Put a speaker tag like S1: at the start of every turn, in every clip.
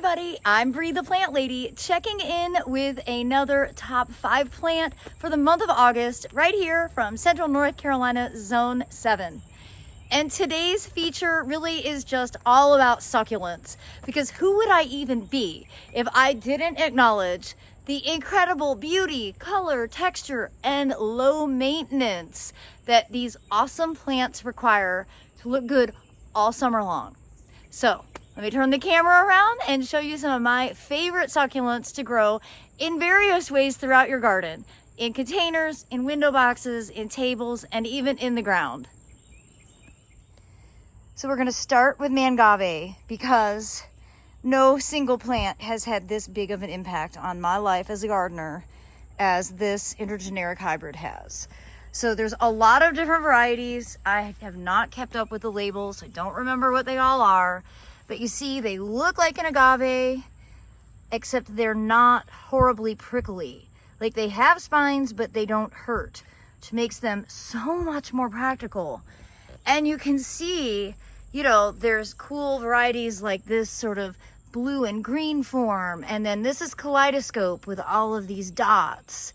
S1: everybody, I'm Bree the Plant Lady, checking in with another top 5 plant for the month of August, right here from Central North Carolina, Zone 7. And today's feature really is just all about succulents, because who would I even be if I didn't acknowledge the incredible beauty, color, texture, and low maintenance that these awesome plants require to look good all summer long. So let me turn the camera around and show you some of my favorite succulents to grow in various ways throughout your garden, in containers, in window boxes, in tables, and even in the ground. So we're going to start with Mangave because no single plant has had this big of an impact on my life as a gardener as this intergeneric hybrid has. So there's a lot of different varieties. I have not kept up with the labels. I don't remember what they all are, but you see they look like an agave, except they're not horribly prickly. Like they have spines, but they don't hurt, which makes them so much more practical. And you can see, you know, there's cool varieties like this sort of blue and green form, and then this is kaleidoscope with all of these dots.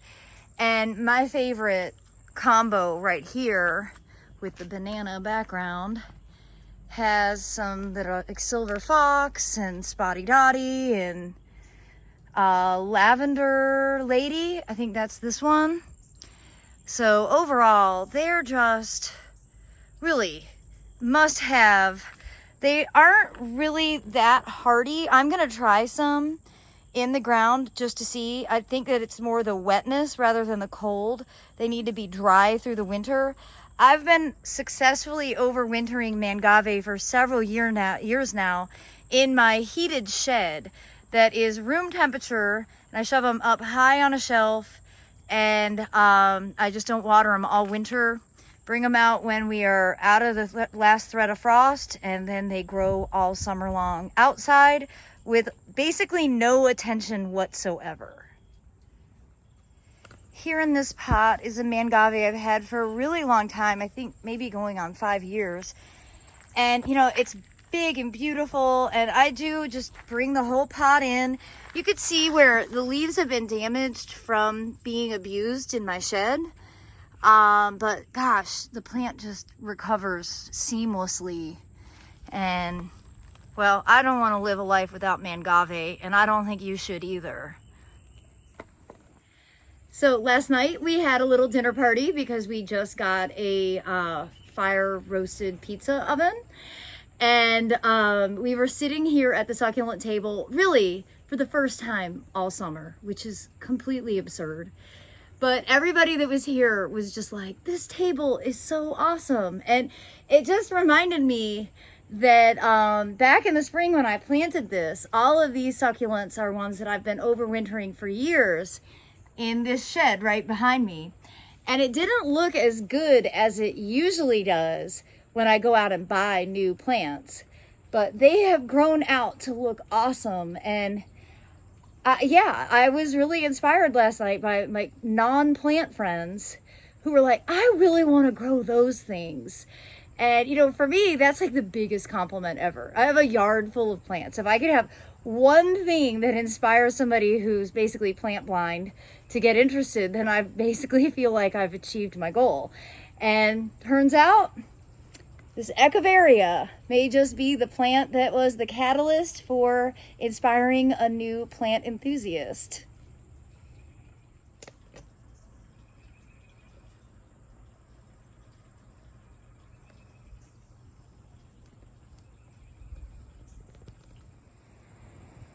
S1: And my favorite combo right here with the banana background has some that are like silver fox and spotty dotty and lavender lady. I think that's this one. So overall, they're just really must have. They aren't really that hardy. I'm gonna try some in the ground just to see. I think that it's more the wetness rather than the cold. They need to be dry through the winter. I've been successfully overwintering Mangave for several years now in my heated shed that is room temperature, and I shove them up high on a shelf, and I just don't water them all winter. Bring them out when we are out of the last threat of frost, and then they grow all summer long outside with basically no attention whatsoever. Here in this pot is a Mangave I've had for a really long time. I think maybe going on 5 years. And you know, it's big and beautiful, and I do just bring the whole pot in. You could see where the leaves have been damaged from being abused in my shed. But gosh, the plant just recovers seamlessly. And well, I don't want to live a life without Mangave, and I don't think you should either. So last night we had a little dinner party because we just got a fire roasted pizza oven. And we were sitting here at the succulent table really for the first time all summer, which is completely absurd. But everybody that was here was just like, this table is so awesome. And it just reminded me that back in the spring when I planted this, all of these succulents are ones that I've been overwintering for years in this shed right behind me. And it didn't look as good as it usually does when I go out and buy new plants. But they have grown out to look awesome. And yeah, I was really inspired last night by my non-plant friends who were like, I really want to grow those things. And you know, for me, that's like the biggest compliment ever. I have a yard full of plants. If I could have one thing that inspires somebody who's basically plant blind to get interested, then I basically feel like I've achieved my goal. And turns out this Echeveria may just be the plant that was the catalyst for inspiring a new plant enthusiast.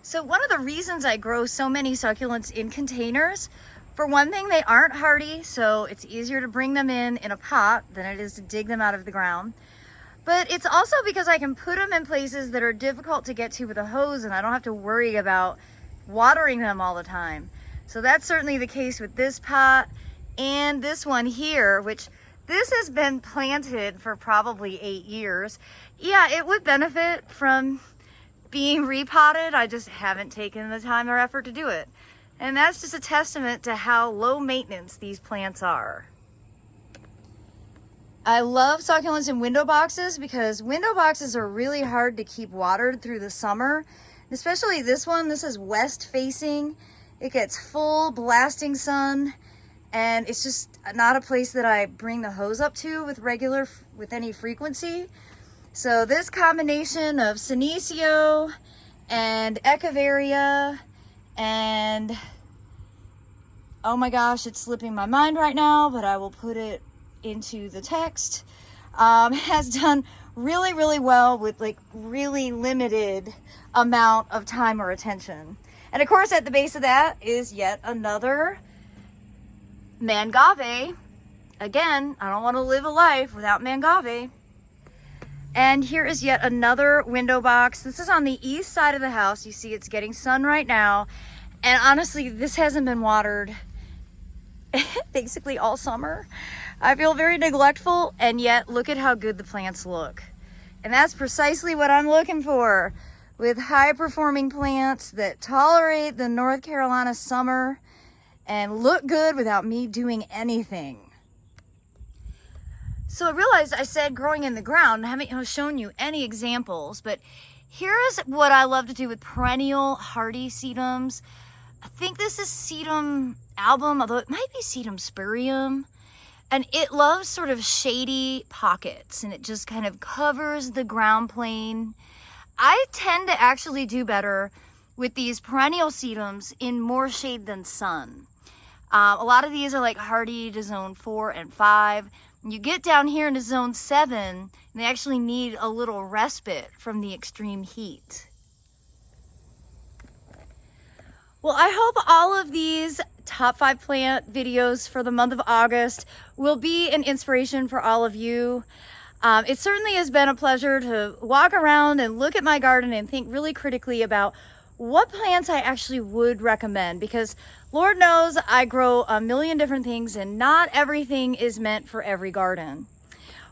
S1: So one of the reasons I grow so many succulents in containers, for one thing, they aren't hardy, so it's easier to bring them in a pot than it is to dig them out of the ground. But it's also because I can put them in places that are difficult to get to with a hose, and I don't have to worry about watering them all the time. So that's certainly the case with this pot and this one here, which this has been planted for probably 8 years. Yeah, it would benefit from being repotted. I just haven't taken the time or effort to do it. And that's just a testament to how low maintenance these plants are. I love succulents in window boxes because window boxes are really hard to keep watered through the summer. Especially this one, this is west facing. It gets full blasting sun, and it's just not a place that I bring the hose up to with any frequency. So this combination of Senecio and Echeveria and, oh my gosh, it's slipping my mind right now, but I will put it into the text, has done really, really well with like really limited amount of time or attention. And of course, at the base of that is yet another Mangave. Again, I don't want to live a life without Mangave. And here is yet another window box. This is on the east side of the house. You see it's getting sun right now. And honestly, this hasn't been watered basically all summer. I feel very neglectful, and yet look at how good the plants look. And that's precisely what I'm looking for with high performing plants that tolerate the North Carolina summer and look good without me doing anything. So I realized I said growing in the ground. I haven't shown you any examples, but here's what I love to do with perennial hardy sedums. I think this is sedum album, although it might be sedum spurium. And it loves sort of shady pockets, and it just kind of covers the ground plane. I tend to actually do better with these perennial sedums in more shade than sun. A lot of these are like hardy to zone 4 and 5. You get down here into zone 7, and they actually need a little respite from the extreme heat. Well, I hope all of these top 5 plant videos for the month of August will be an inspiration for all of you. It certainly has been a pleasure to walk around and look at my garden and think really critically about what plants I actually would recommend, because Lord knows I grow a million different things and not everything is meant for every garden.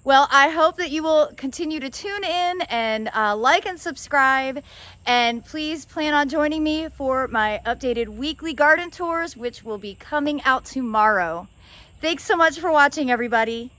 S1: Well, I hope that you will continue to tune in and like and subscribe, and please plan on joining me for my updated weekly garden tours, which will be coming out tomorrow. Thanks so much for watching, everybody.